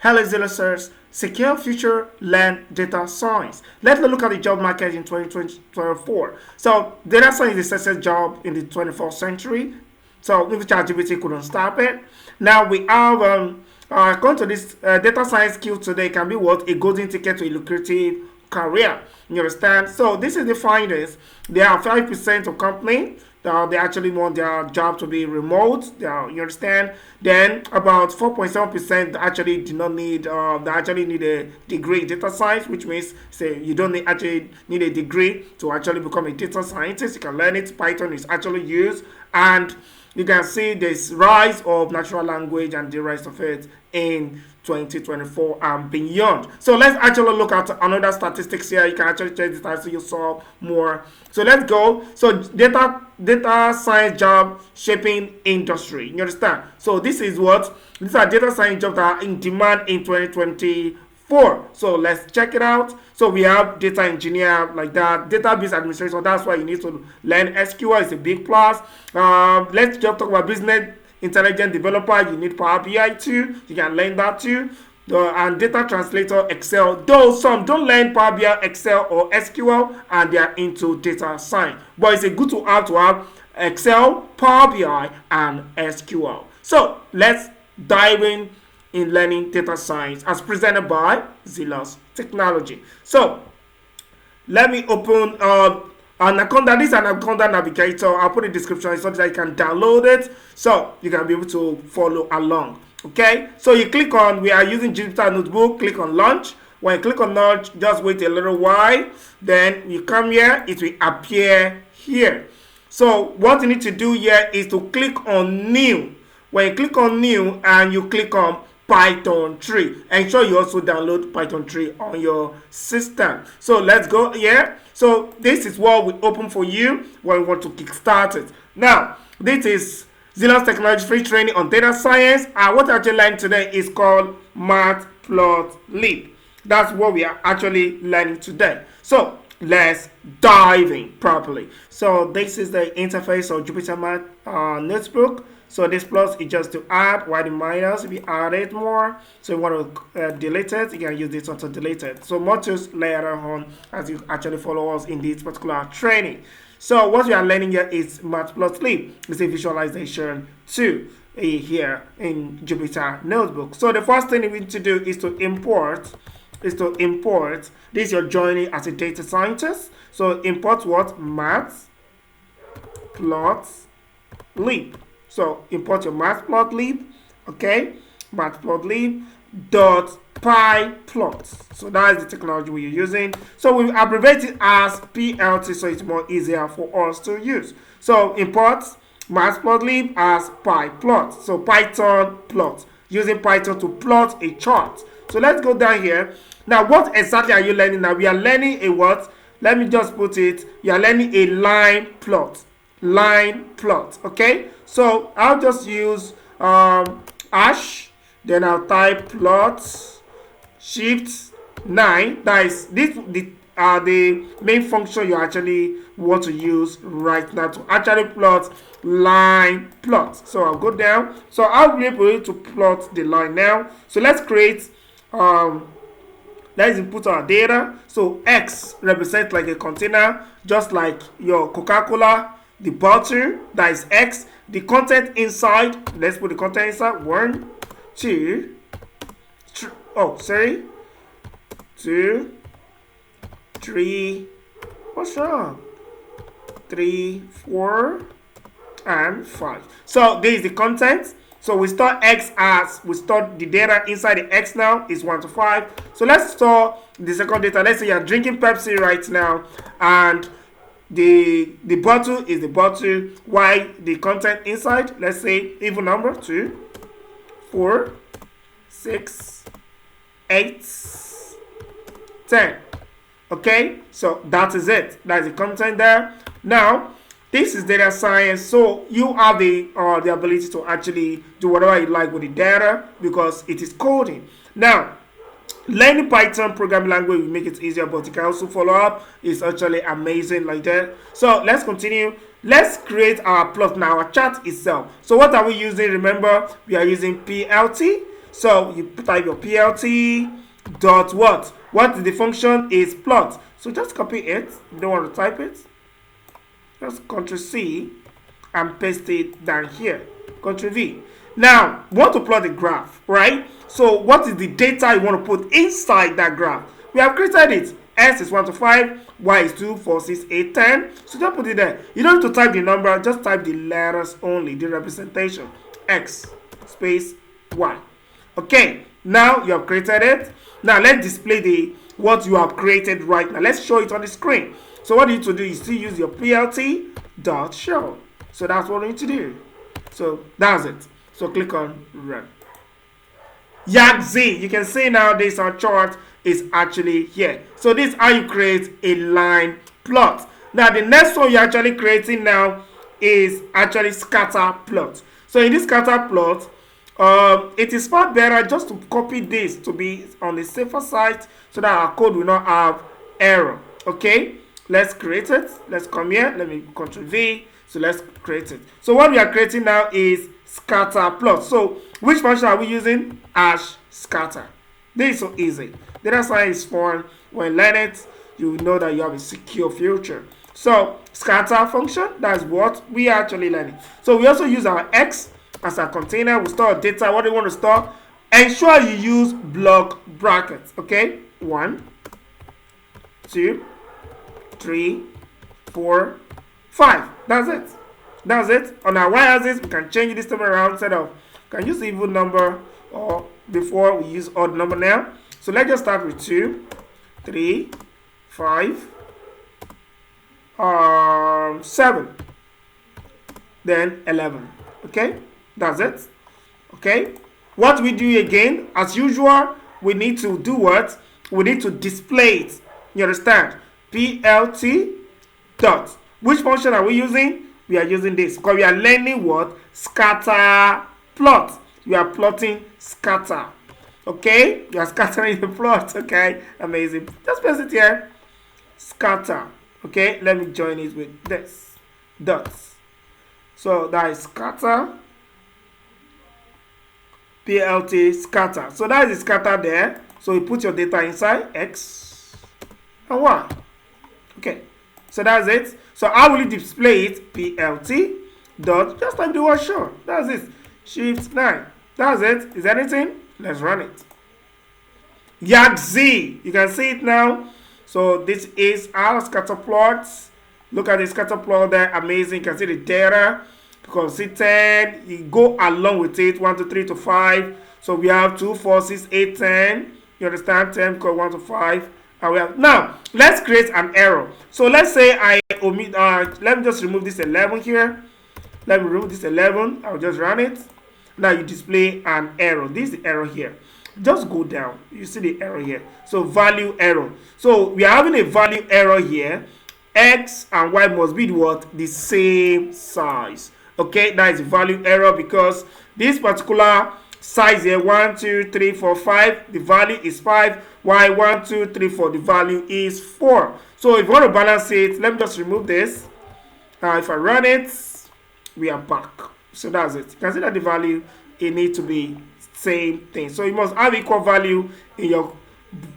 Hello Xellux, secure future learn data science. Let's look at the job market in 2024. So data science is a success job in the 21st century. So if ChatGPT couldn't stop it. Now we have according to this data science skill today can be what a golden ticket to a lucrative career. You understand? So this is the findings. There are 5% of companies they actually want their job to be remote. You understand? Then about 4.7% actually do not need. They actually need a degree in data science, which means say you don't actually need a degree to actually become a data scientist. You can learn it. Python is actually used, and you can see this rise of natural language and the rest of it in 2024 and beyond. So let's actually look at another statistics here. You can actually check this out so you saw more. So let's go. So data science job shaping industry. You understand? So these are data science jobs that are in demand in 2024. So let's check it out. So we have data engineer like that, database administration. That's why you need to learn SQL. It's a big plus. Let's just talk about business intelligent developer. You need Power BI too. You can learn that too. And data translator, Excel. Though some don't learn Power BI, Excel, or SQL, and they are into data science. But it's a good to have Excel, Power BI, and SQL. So let's dive in learning data science as presented by Xellux Technology. So let me open an account. This is an account navigator. I'll put in the description so that you can download it so you can be able to follow along. Okay, so you click on, we are using Jupyter Notebook, click on launch. When you click on launch, just wait a little while, then you come here, it will appear here. So what you need to do here is to click on new. When you click on new and you click on Python 3, ensure you also download Python 3 on your system. So let's go here. So this is what we open for you when we want to kickstart it. Now this is Xellux Technologies free training on data science, and what I actually learned today is called Matplotlib. That's what we are actually learning today. So let's dive in properly. So this is the interface of Jupyter Notebook. So this plus is just to add, while the minus if you add it more. So you want to delete it, you can use this one to delete it. So more tools later on as you actually follow us in this particular training. So what we are learning here is Matplotlib. It's a visualization tool here in Jupyter Notebook. So the first thing we need to do is to import. This is your journey as a data scientist. So import what? Matplotlib. So import your Matplotlib, okay? Matplotlib dot pyplot. So that is the technology we're using. So we abbreviate it as PLT so it's more easier for us to use. So import Matplotlib as pyplot. So Python plot. Using Python to plot a chart. So let's go down here. Now what exactly are you learning now? We are learning a what? Let me just put it. You are learning a line plot. Okay? So I'll just use hash, then I'll type plot shift 9. That is the main function you actually want to use right now to actually plot line plot. So I'll go down. So I'll be able to plot the line now. So let's create let's input our data. So X represents like a container, just like your Coca-Cola. The bottle, that is X. The content inside, let's put the content inside. 1, 2, 3, 2, 3, what's wrong? 3, 4, and 5. So this is the content. So we store X as, we store the data inside the X now is 1 to 5. So let's store the second data. Let's say you're drinking Pepsi right now, and the bottle is the bottle, while the content inside, let's say even number 2, 4, 6, 8, 10. Okay, so that is it. That is the content there. Now this is data science, so you have the ability to actually do whatever you like with the data because it is coding. Now learning Python programming language will make it easier, but you can also follow up. It's actually amazing like that. So let's continue. Let's create our plot now, our chart itself. So what are we using? Remember, we are using PLT. So you type your plt dot what? What is the function is plot. So just copy it. You don't want to type it. Just Ctrl C and paste it down here. Ctrl V. Now, we want to plot the graph, right? So what is the data you want to put inside that graph? We have created it. X is 1 to 5, Y is 2, 4, 6, 8, 10. So just put it there. You don't need to type the number, just type the letters only, the representation. X space Y. Okay, now you have created it. Now let's display the what you have created right now. Let's show it on the screen. So what you need to do is still use your plt dot show. So that's what we need to do. So that's it. So click on run. Z. You can see now this our chart is actually here. So this is how you create a line plot. Now the next one you're actually creating now is actually scatter plot. So in this scatter plot, it is far better just to copy this to be on the safer side so that our code will not have error. Okay, let's create it. Let's come here. Let me Ctrl V. So let's create it. So what we are creating now is scatter plot. So which function are we using? Hash scatter. This is so easy. Data science is fun. When you learn it, you know that you have a secure future. So scatter function, that's what we are actually learning. So we also use our X as a container. We store data. What do you want to store? Ensure you use block brackets. Okay, 1, 2, 3, 4, 5. That's it. That's it. On our y-axis, we can change this time around instead of can use the even number or before we use odd number now. So let's just start with 2, 3, 5, 7, then 11. Okay, that's it. Okay, what we do again, as usual, we need to do what? We need to display it. You understand? plt dot. Which function are we using? We are using this because we are learning what? Scatter plot. We are plotting scatter. Okay, you are scattering the plot. Okay, amazing. Just press it here. Scatter. Okay, let me join it with this dots. So that is scatter. plt scatter. So that is scatter there. So you put your data inside X and Y. Okay, so that's it. So how will you display it? plt dot. Just type the word show. That's it. Shift 9. That's it. Is there anything? Let's run it. Z. You can see it now. So this is our scatter plots. Look at the scatter plot there. Amazing. You can see the data. You can see 10. You go along with it. 1 to 3 to 5. So we have 2, 4, 6, 8, 10. You understand? 10 because 1 to 5. And we have now. Let's create an arrow. So let's say I omit. Let me just remove this 11 here. Let me remove this 11. I'll just run it. Now you display an arrow. This is the arrow here. Just go down. You see the arrow here. So value arrow. So we are having a value arrow here. X and Y must be what? The same size. Okay, that is the value arrow because this particular size here 1, 2, 3, 4, 5. The value is 5. Y 1, 2, 3, 4. The value is 4. So if you want to balance it, let me just remove this. If I run it, we are back. So that's it. You can see that the value it needs to be same thing. So you must have equal value in your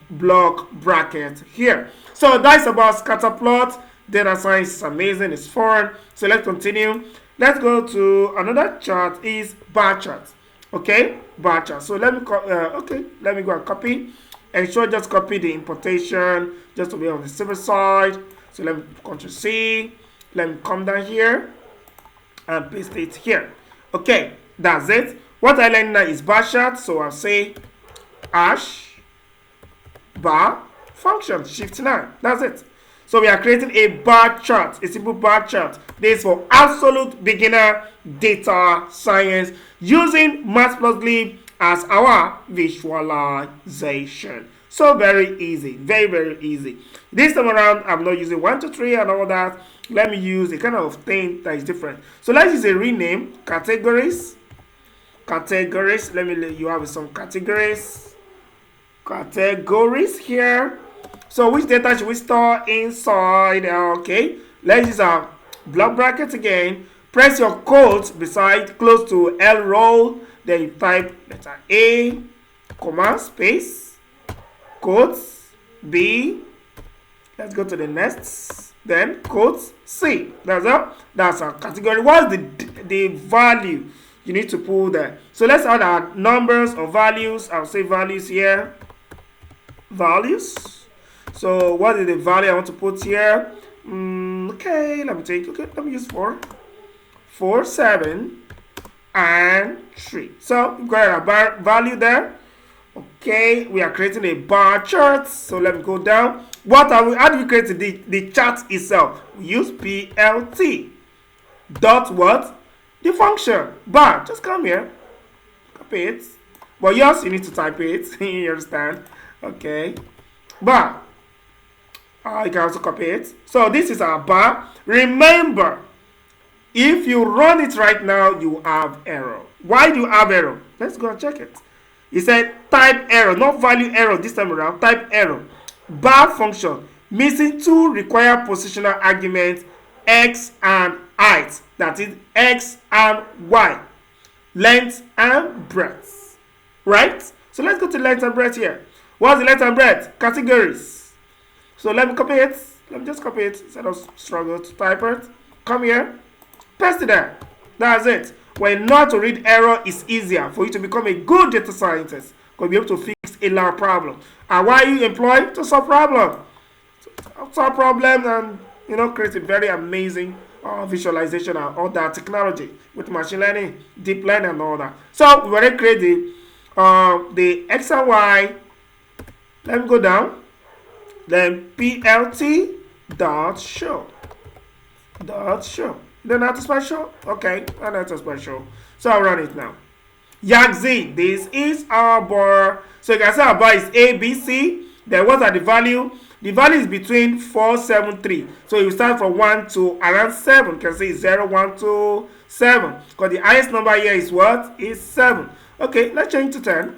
block bracket here. So that's about scatter plot. Data science is amazing. It's fun. So let's continue. Let's go to another chart. Is bar chart. Okay, bar chart. So let me let me go and copy. And sure, just copy the importation just to be on the server side. So let me Ctrl C. Let me come down here and paste it here. Okay, that's it. What I learned now is bar chart. So I'll say hash bar function shift 9. That's it. So we are creating a bar chart, a simple bar chart. This is for absolute beginner data science using Matplotlib as our visualization. So very easy, very, very easy. This time around, I'm not using 1, 2, 3 and all that. Let me use a kind of thing that is different. So let's use a rename, categories. Categories, let me let you have some categories. Categories here. So which data should we store inside? Okay, let's use our block bracket again. Press your quotes beside close to L roll. Then you type letter A, comma, space, quotes, B. Let's go to the next. Then quotes, C. That's our category. What's the value you need to put there? So let's add our numbers or values. I'll say values here. Values. So what is the value I want to put here? Okay, let me use 4, 7, and 3. So we've got a value there. Okay, we are creating a bar chart. So let me go down. How do we create the chart itself? We use plt dot what? The function bar. Just come here, copy it. But yours, you need to type it. You understand? Okay, bar. You can also copy it. So this is our bar. Remember, if you run it right now, you have error. Why do you have error? Let's go and check it. It said type error, not value error this time around. Type error. Bar function missing 2 required positional arguments, x and height. That is x and y, length and breadth. Right? So let's go to length and breadth here. What's the length and breadth? Categories. So let me copy it. Let me just copy it instead of struggle to type it. Come here, paste it there. That's it. When not to read error is easier for you to become a good data scientist. Because you'll be able to fix a lot of problems. And why are you employed? To solve problems. Solve problems and create a very amazing visualization and all that technology with machine learning, deep learning, and all that. So we already create the x and y. Let me go down. Then plt dot show. Then not special. Okay, not special. So I'll run it now. Yaxi, this is our bar. So you can say our bar is A, B, C. Then what are the value? The value is between 4, 7, 3. So you start from 1 to around 7. You can say 0, 1, 2, 7. Because the highest number here is what? Is 7. Okay, let's change to 10.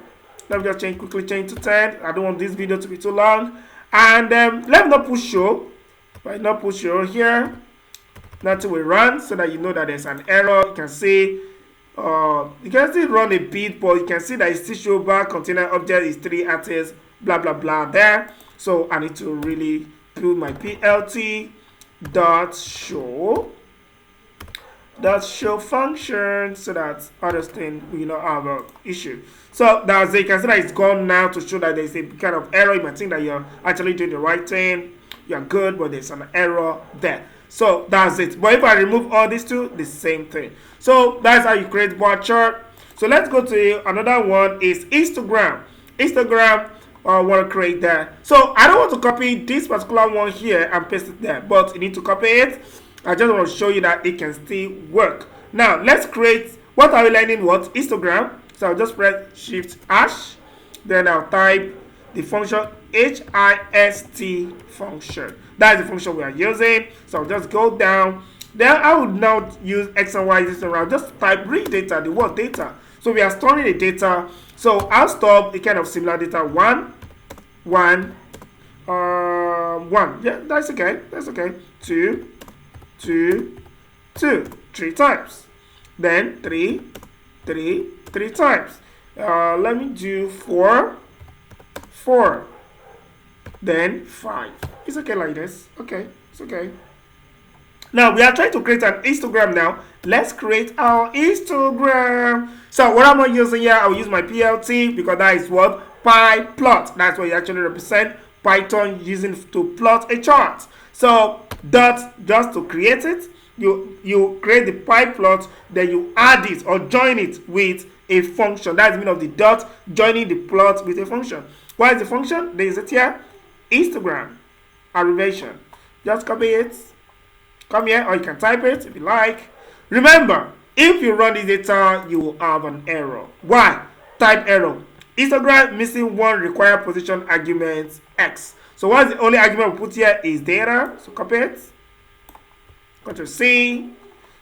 Let me just quickly change to 10. I don't want this video to be too long. And let me not push show. Right, not push show here. Nothing will run so that you know that there's an error. You can see you can still run a bit, but you can see that it's still show bar container object is 3 artists, blah blah blah there. So I need to really put my plt dot show function so that other thing will not have an issue. So that's it. You can see that it's gone now to show that there's a kind of error. You might think that you're actually doing the right thing, you're good, but there's an error there. So that's it. But if I remove all these two, the same thing. So that's how you create bar chart. So let's go to another one is Instagram. I want to create that. So I don't want to copy this particular one here and paste it there, but you need to copy it. I just want to show you that it can still work. Now let's create. What are we learning? What? Instagram. So I'll just press Shift Hash. Then I'll type the function HIST function. That is the function we are using. So I'll just go down. Then I would now use X and Y this around. Just type read data, the word data. So we are storing the data. So I'll store the kind of similar data 1, 1. Yeah, that's okay. That's okay. 2, 2, 2. 3 times. Then 3 times. Let me do 4, 4. Then 5. It's okay like this. Okay, it's okay. Now we are trying to create an Instagram now. Let's create our Instagram. So what am I using here? I'll use my PLT because that is what? PyPlot. That's what you actually represent. Python using to plot a chart. So dot just to create it. You create the PyPlot, then you add it or join it with a function. That's the meaning of the dot, joining the plot with a function. What is the function? There is it here. Instagram abbreviation. Just copy it. Come here, or you can type it if you like. Remember, if you run this data, you will have an error. Why? Type error. Instagram missing 1 required position argument X. So what's the only argument we put here is data. So copy it. Ctrl C.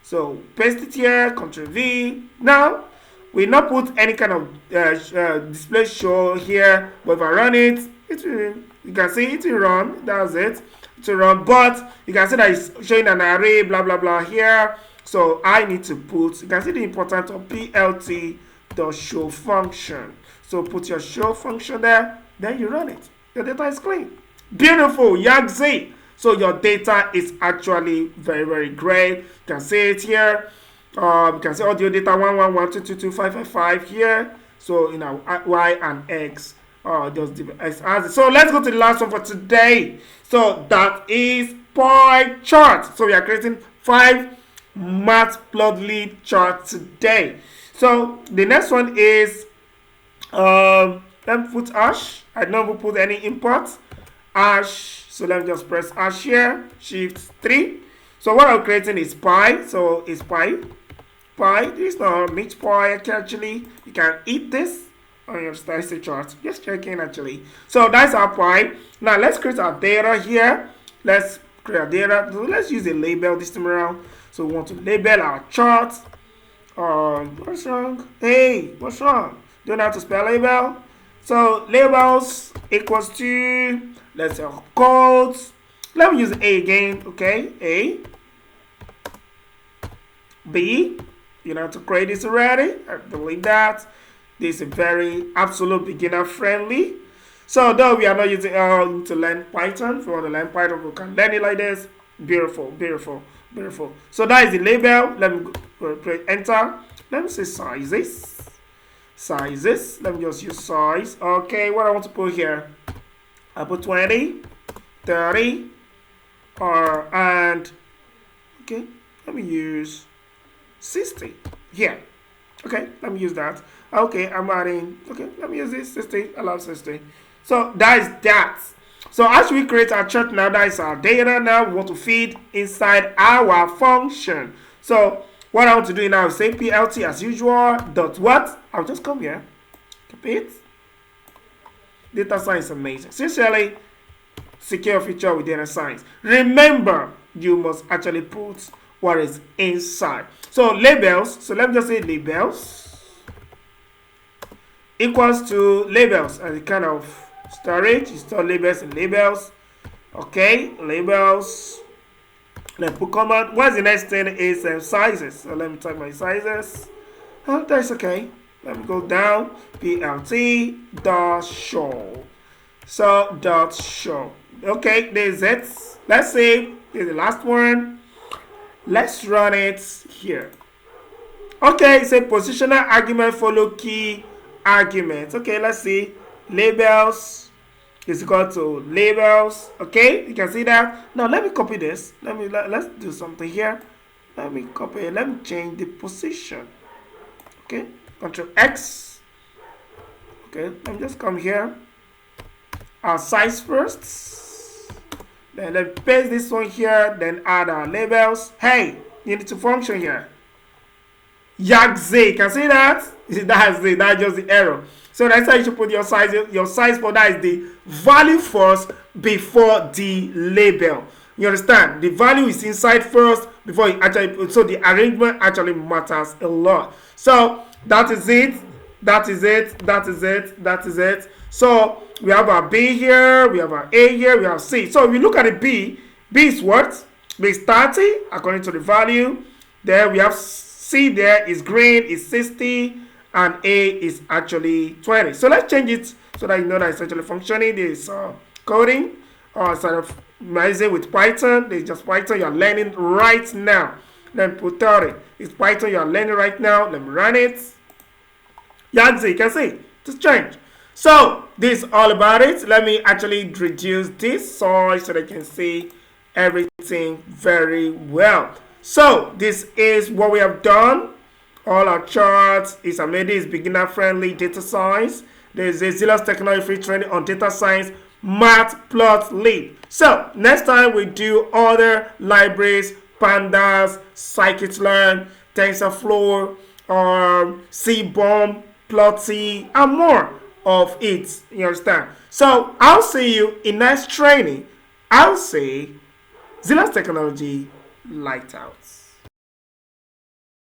So paste it here. Ctrl V. Now we not put any kind of display show here, but if I run it, it will. You can see it will run. That's it. To run, but you can see that it's showing an array, blah blah blah here. So I need to put. You can see the importance of plt.show function. So put your show function there, then you run it. Your data is clean. Beautiful, Yagzi. So your data is actually very, very great. You can see it here. You can see audio data 111222555 here. So Y and X. So let's go to the last one for today. So that is pie chart. So we are creating 5 Matplotlib charts today. So the next one is let me put hash. I never put any import hash. So let me just press hash here. Shift 3. So what I'm creating is pie. So it's pie. This is not meat pie actually. You can eat this on your statistic chart. Just checking actually. So that's our pie. Now let's create our data here. Let's create our data. So let's use a label this time around. So we want to label our chart. What's wrong? Hey, what's wrong? Don't have to spell label. So labels equals to, let's say codes. Let me use A again. Okay, A. B. You know how to create this already. I believe that. This is a very absolute beginner friendly. So though we are not using to learn Python, if you want to learn Python, we can learn it like this. Beautiful, beautiful, beautiful. So that is the label. Let me press enter. Let me say sizes. Sizes. Let me just use size. Okay, what I want to put here. I put 20, 30, and okay, let me use 60 here. Okay, let me use that. Okay, I'm adding. Okay, let me use this 60. I love 60. So that is that. So as we create our chart now, that is our data. Now we want to feed inside our function. So what I want to do now is say plt as usual. Dot what? I'll just come here. Copy it. Data science amazing. Sincerely, secure feature with data science. Remember, you must actually put what is inside. So labels. So let me just say labels equals to labels as a kind of storage. You store labels and labels. Okay, labels. Let's put command. What's the next thing is sizes. So let me type my sizes. Oh, that's okay. Let me go down. Plt dot show. So dot show. Okay, there's it. Let's see. Here's the last one. Let's run it here. Okay, it's a positional argument follow key argument. Okay, let's see. Labels is equal to labels. Okay, you can see that. Now let me copy this. Let's do something here. Let me copy. Let me change the position. Okay, Control X. Okay, let me just come here. Our size first. Then let's paste this one here. Then add our labels. Hey, you need to function here. Yagze, can see that? That's just the error. So that's how you should put your size. Your size for that is the value first before the label. You understand? The value is inside first before it actually. So the arrangement actually matters a lot. So that is it. That is it. That is it. That is it. So we have our B here. We have our A here. We have C. So if you look at the B, B is what? B is 30 according to the value. Then we have C there is green is 60 and A is actually 20. So let's change it so that you know that it's actually functioning. This coding instead of using with Python. There's just Python you're learning right now. Then put 30. It's Python you're learning right now. Let me run it. Yagzi, you can see just change. So this is all about it. Let me actually reduce this size so they can see everything very well. So this is what we have done. All our charts is amazing. It's beginner friendly data science. There's a Xellux Technologies free training on data science, Matplotlib. So next time we do other libraries, pandas, scikit-learn, TensorFlow, CBOM, Plotly, and more of it. You understand? So I'll see you in next training. I'll say Xellux Technology Light Out.